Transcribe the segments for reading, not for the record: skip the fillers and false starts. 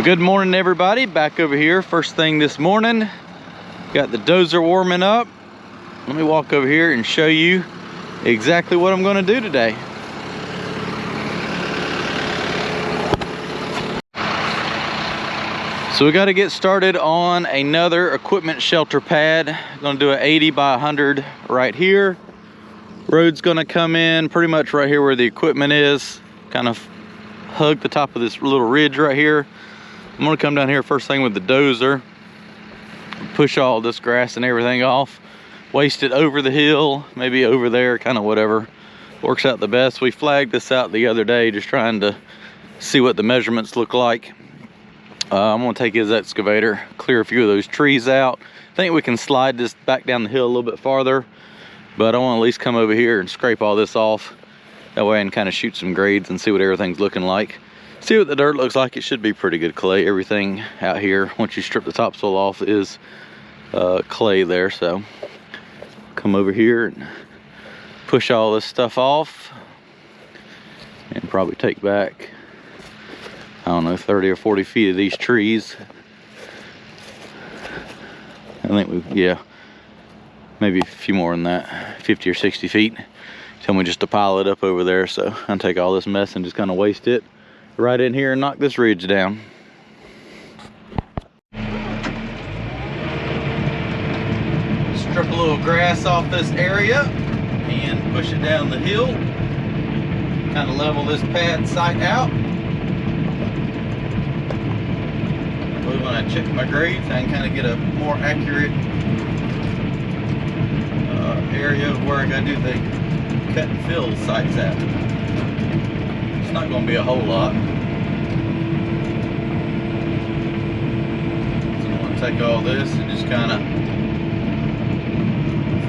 Good morning, everybody. Back over here first thing this morning. Got the dozer warming up. Let me walk over here and show you exactly what I'm going to do today. So we got to get started on another equipment shelter pad. Going to do an 80 by 100 right here. Road's going to come in pretty much right here where the equipment is. Kind of hug the top of this little ridge right here. I'm going to come down here first thing with the dozer, push all this grass and everything off, waste it over the hill, maybe over there, kind of whatever works out the best. We flagged this out the other day, just trying to see what the measurements look like. I'm going to take his excavator, clear a few of those trees out. I think we can slide this back down the hill a little bit farther, but I want to at least come over here and scrape all this off. That way I can kind of shoot some grades and see what everything's looking like. See what the dirt looks like. It should be pretty good clay. Everything out here, once you strip the topsoil off, is clay there. So come over here and push all this stuff off and probably take back, I don't know, 30 or 40 feet of these trees. I think yeah, maybe a few more than that, 50 or 60 feet. Tell me just to pile it up over there. So I'll take all this mess and just kind of waste it right in here and knock this ridge down. Strip a little grass off this area and push it down the hill. Kind of level this pad site out. When I check my grades, I can kind of get a more accurate area of where I gotta do the cut and fill sites at. It's not going to be a whole lot. So I'm going to take all this and just kind of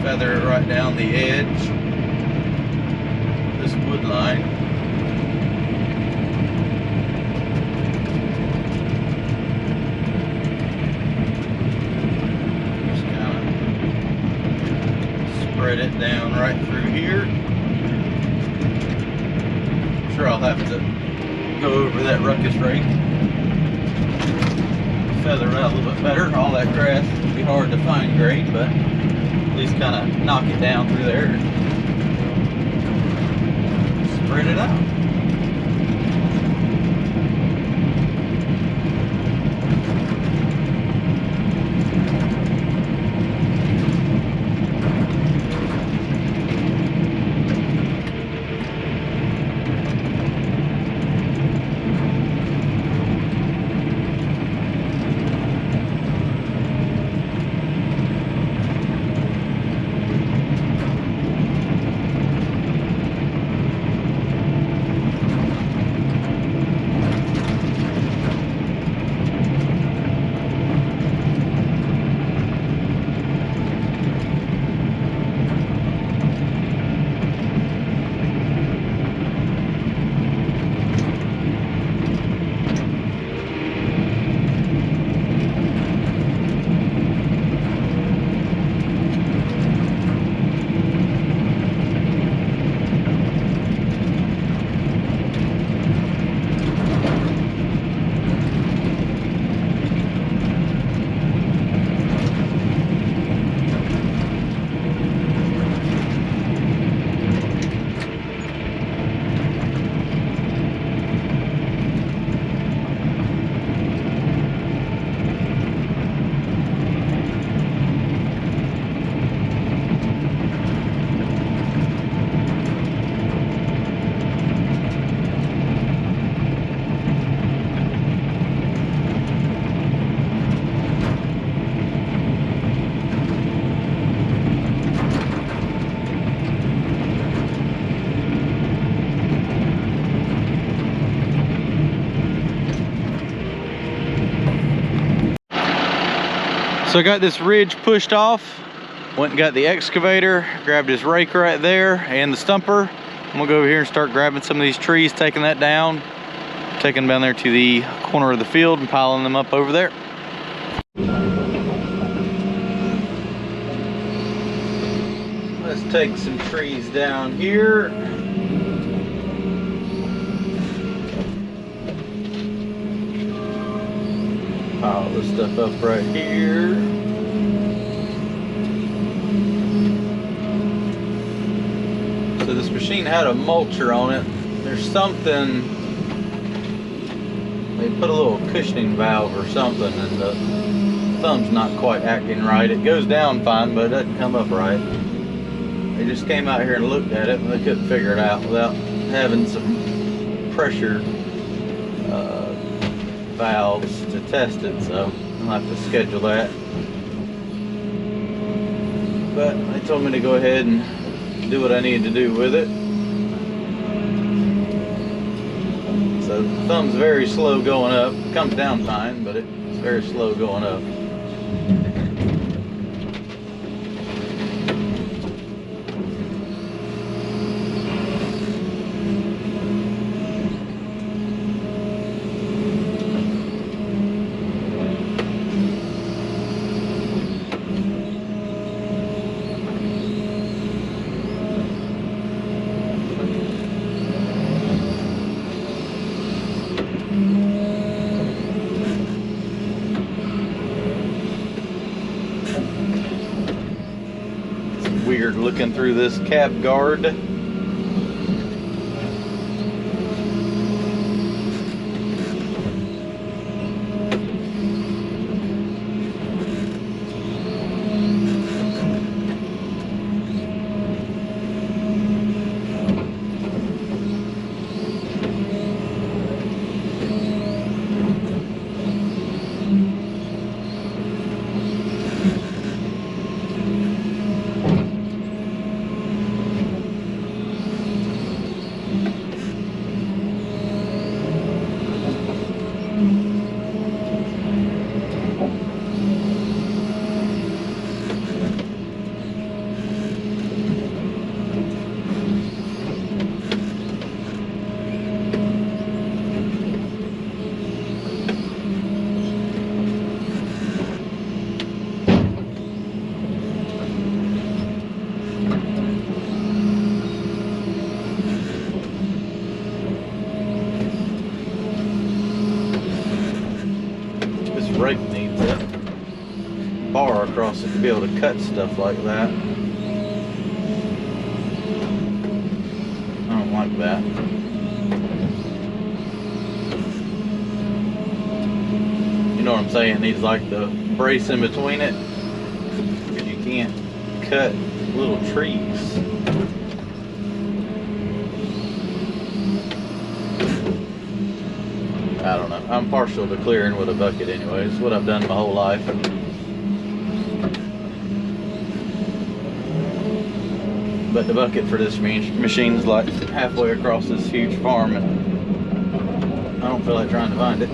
feather it right down the edge of this wood line. Just kind of spread it down right through here. I'll have to go over that ruckus rake, feather it out a little bit better. All that grass would be hard to find grade, but at least kind of knock it down through there and spread it out. So I got this ridge pushed off, went and got the excavator, grabbed his rake right there and the stumper. I'm gonna go over here and start grabbing some of these trees, taking that down, taking them down there to the corner of the field and piling them up over there. Let's take some trees down here. all this stuff up right here. So this machine had a mulcher on it. There's something, they put a little cushioning valve or something, and the thumb's not quite acting right. It goes down fine, but it doesn't come up right. They just came out here and looked at it, and they couldn't figure it out without having some pressure valves to test it, so I'll have to schedule that. But they told me to go ahead and do what I need to do with it. So the thumb's very slow going up. It comes down fine, but it's very slow going up. Weird looking through this cab guard. Brake needs a bar across it to be able to cut stuff like that. I don't like that. You know what I'm saying? It needs like the brace in between it, because you can't cut little trees. I don't know. I'm partial to clearing with a bucket anyway. It's what I've done my whole life. But the bucket for this machine's like halfway across this huge farm, and I don't feel like trying to find it.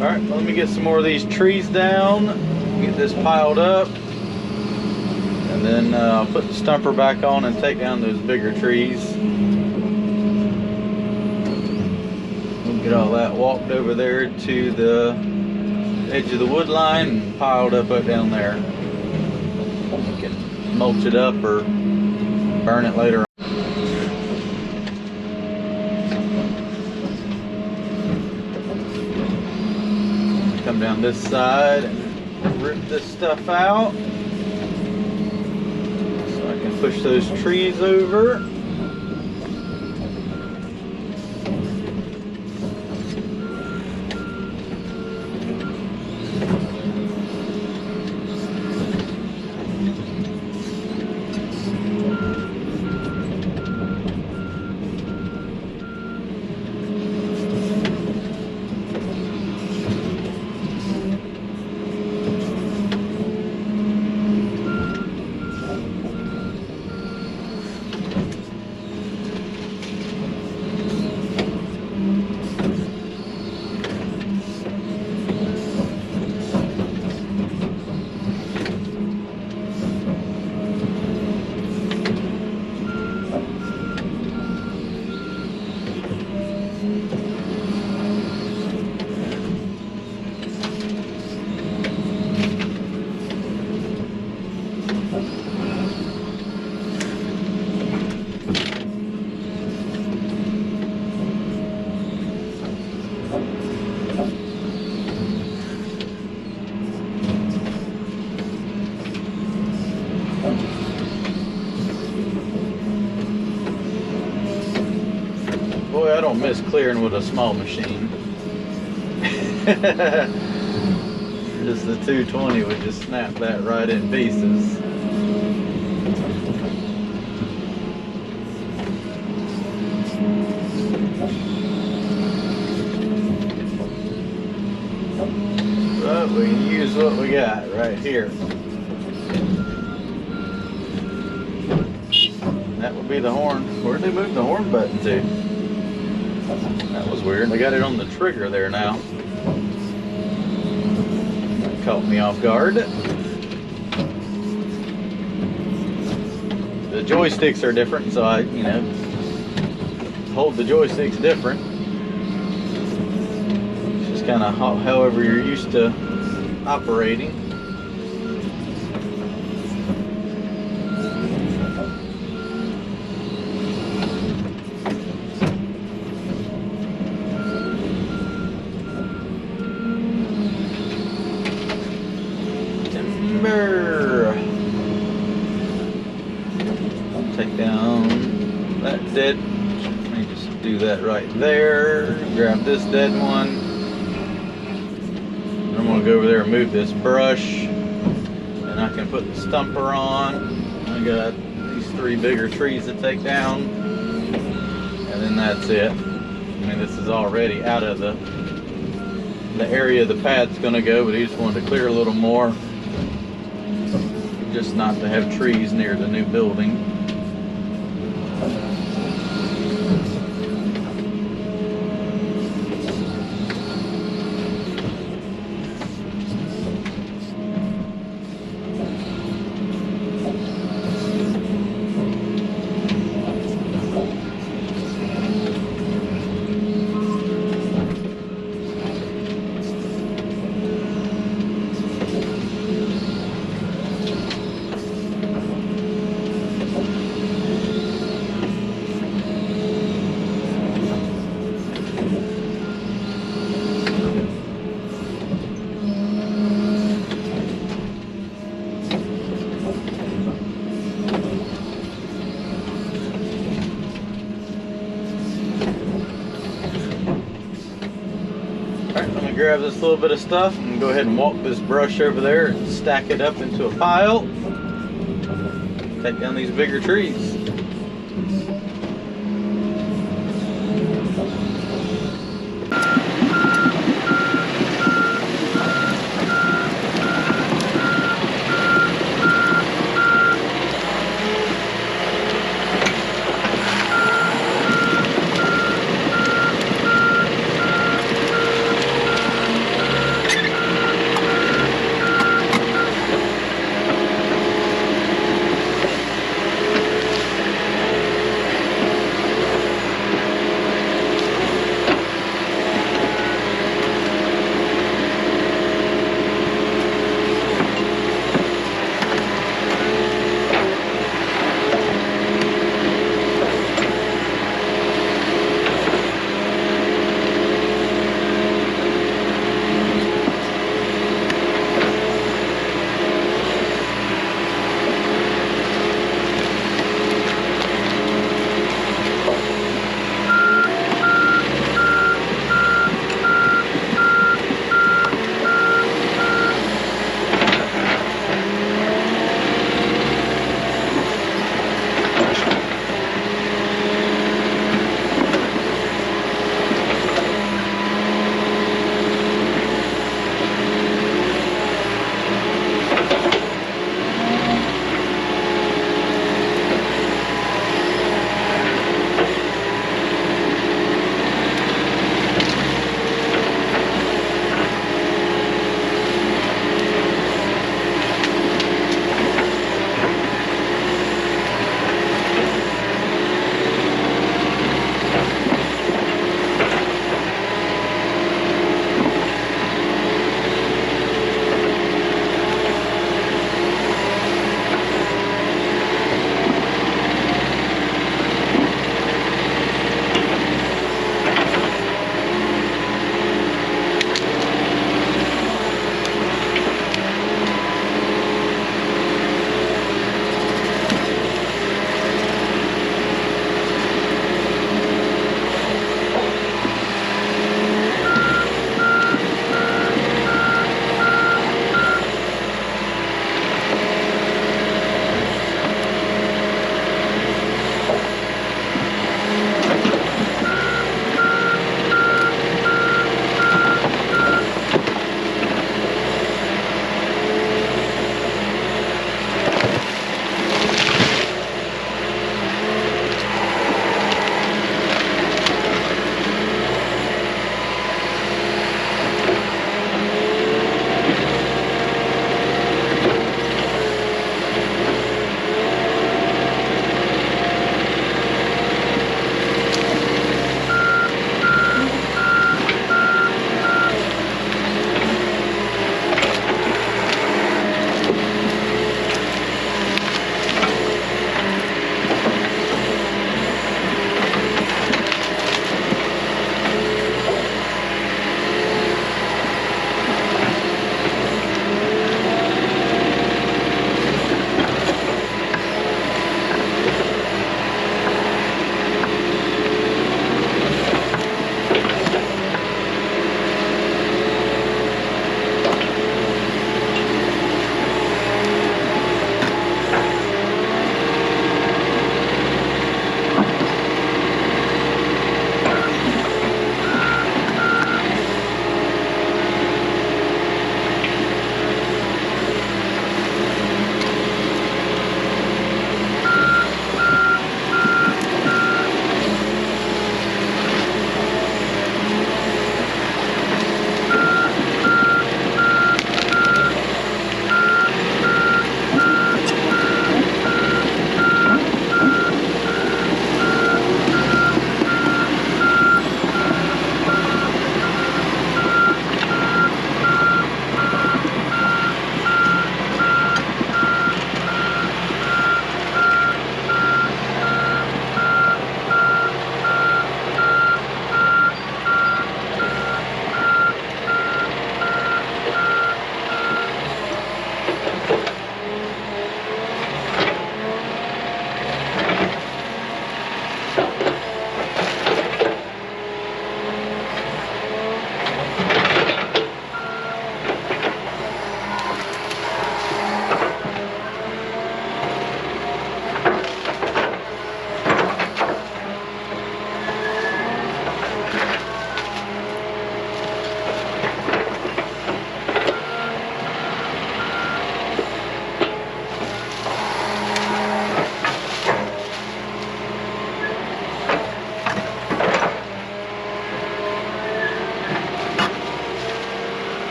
All right, let me get some more of these trees down, get this piled up, and then I'll put the stumper back on and take down those bigger trees. We'll get all that walked over there to the edge of the wood line and piled up down there. We can mulch it up or burn it later on. Come down this side and rip this stuff out so I can push those trees over. Boy, I don't miss clearing with a small machine. Just the 220 would just snap that right in pieces. But we can use what we got right here. That would be the horn. Where'd they move the horn button to? That was weird. They got it on the trigger there now. That caught me off guard. The joysticks are different, so I, hold the joysticks different. It's just kind of however you're used to operating. Take down that dead. Let me just do that right there. Grab this dead one. I'm gonna go over there and move this brush, and I can put the stumper on. I got these 3 bigger trees to take down, and then that's it. I mean, this is already out of the area the pad's gonna go, but he just wanted to clear a little more, just not to have trees near the new building. Grab this little bit of stuff and go ahead and walk this brush over there and stack it up into a pile. Take down these bigger trees.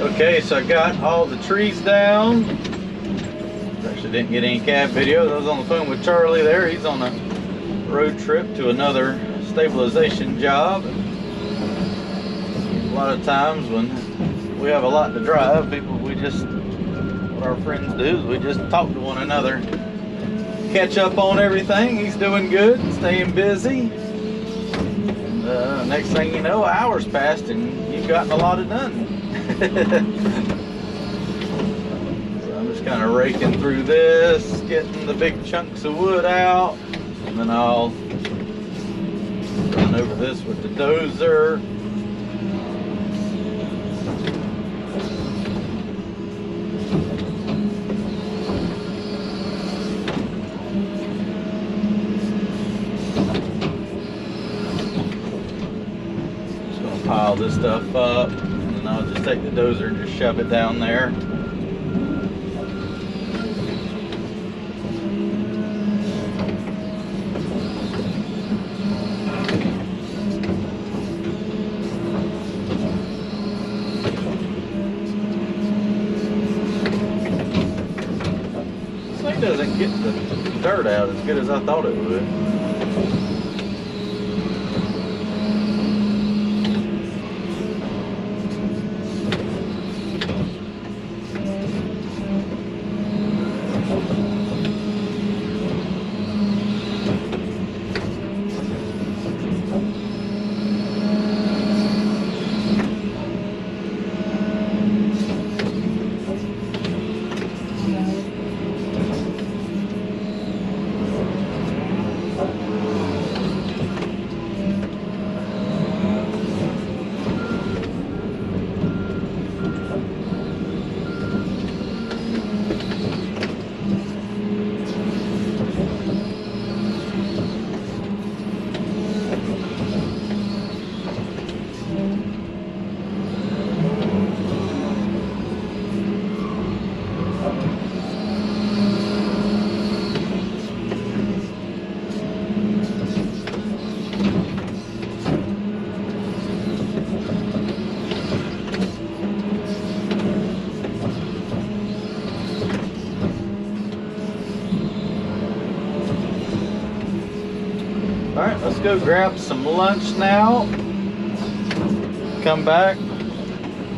Okay, so I got all the trees down. Actually didn't get any cab video. I was on the phone with Charlie there. He's on a road trip to another stabilization job. A lot of times when we have a lot to drive, what our friends do is we just talk to one another, catch up on everything. He's doing good, staying busy. And next thing you know, hours passed and you've gotten a lot of done. So I'm just kind of raking through this, getting the big chunks of wood out, and then I'll run over this with the dozer. Just gonna pile this stuff up. I'll just take the dozer and just shove it down there. This thing doesn't get the dirt out as good as I thought it would. All right, let's go grab some lunch now. Come back.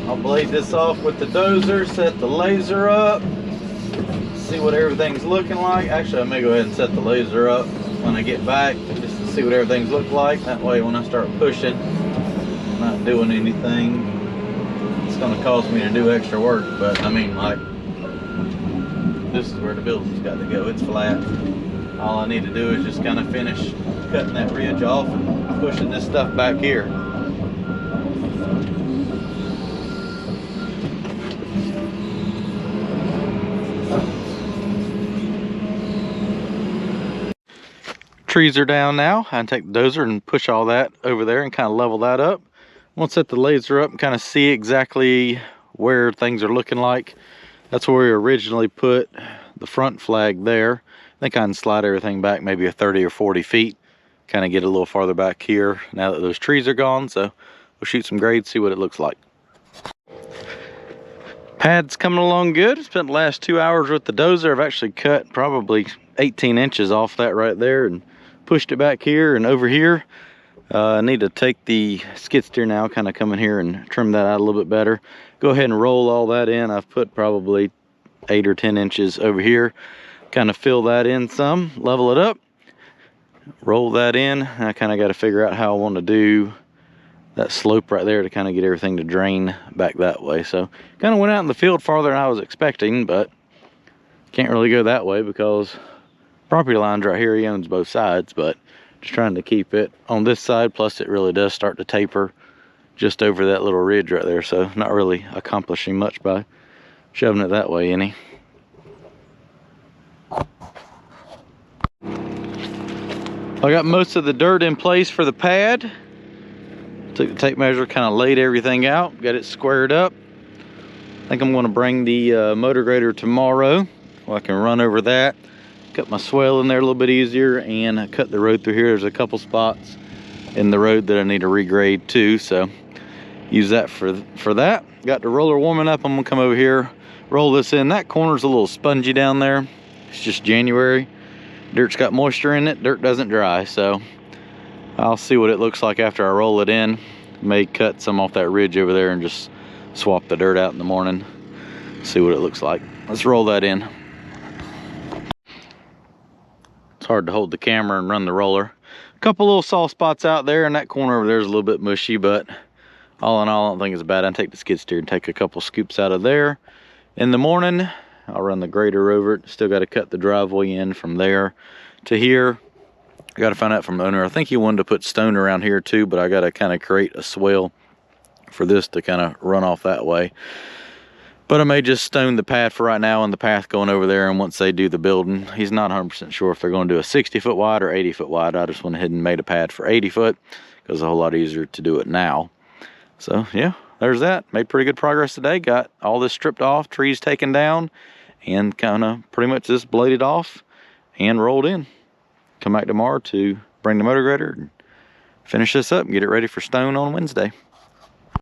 I'll blade this off with the dozer, set the laser up, see what everything's looking like. Actually, I may go ahead and set the laser up when I get back, just to see what everything's look like. That way, when I start pushing, I'm not doing anything. It's gonna cause me to do extra work, but I mean, like, this is where the building's got to go. It's flat. All I need to do is just kind of finish cutting that ridge off and pushing this stuff back here. Trees are down now. I can take the dozer and push all that over there and kind of level that up. We'll set the laser up and kind of see exactly where things are looking like. That's where we originally put the front flag there. I think I can slide everything back maybe a 30 or 40 feet. Kind of get a little farther back here now that those trees are gone. So we'll shoot some grades, see what it looks like. Pad's coming along good. Spent the last 2 hours with the dozer. I've actually cut probably 18 inches off that right there and pushed it back here and over here. I need to take the skid steer now, kind of come in here and trim that out a little bit better. Go ahead and roll all that in. I've put probably 8 or 10 inches over here. Kind of fill that in some, level it up, roll that in. I kind of got to figure out how I want to do that slope right there to kind of get everything to drain back that way. So kind of went out in the field farther than I was expecting, but can't really go that way because property line's right here. He owns both sides, but just trying to keep it on this side. Plus it really does start to taper just over that little ridge right there. So not really accomplishing much by shoving it that way any. I got most of the dirt in place for the pad. Took the tape measure, kind of laid everything out, got it squared up. I think I'm going to bring the motor grader tomorrow so I can run over that. Cut my swale in there a little bit easier, and I cut the road through here. There's a couple spots in the road that I need to regrade too. So use that for that. Got the roller warming up. I'm gonna come over here, roll this in. That corner's a little spongy down there. It's just January. Dirt's got moisture in it. Dirt doesn't dry, so I'll see what it looks like after I roll it in. May cut some off that ridge over there and just swap the dirt out in the morning. See what it looks like. Let's roll that in. It's hard to hold the camera and run the roller. A couple little soft spots out there, and that corner over there is a little bit mushy, but all in all, I don't think it's bad. I take the skid steer and take a couple scoops out of there. In the morning, I'll run the grader over it. Still got to cut the driveway in from there to here. I got to find out from the owner. I think he wanted to put stone around here too, but I got to kind of create a swale for this to kind of run off that way. But I may just stone the pad for right now and the path going over there, and once they do the building, he's not 100% sure if they're going to do a 60-foot wide or 80-foot wide. I just went ahead and made a pad for 80 foot because it's a whole lot easier to do it now. So yeah, there's that. Made pretty good progress today. Got all this stripped off, trees taken down, and kind of pretty much just bladed off and rolled in. Come back tomorrow to bring the motor grader and finish this up and get it ready for stone on Wednesday.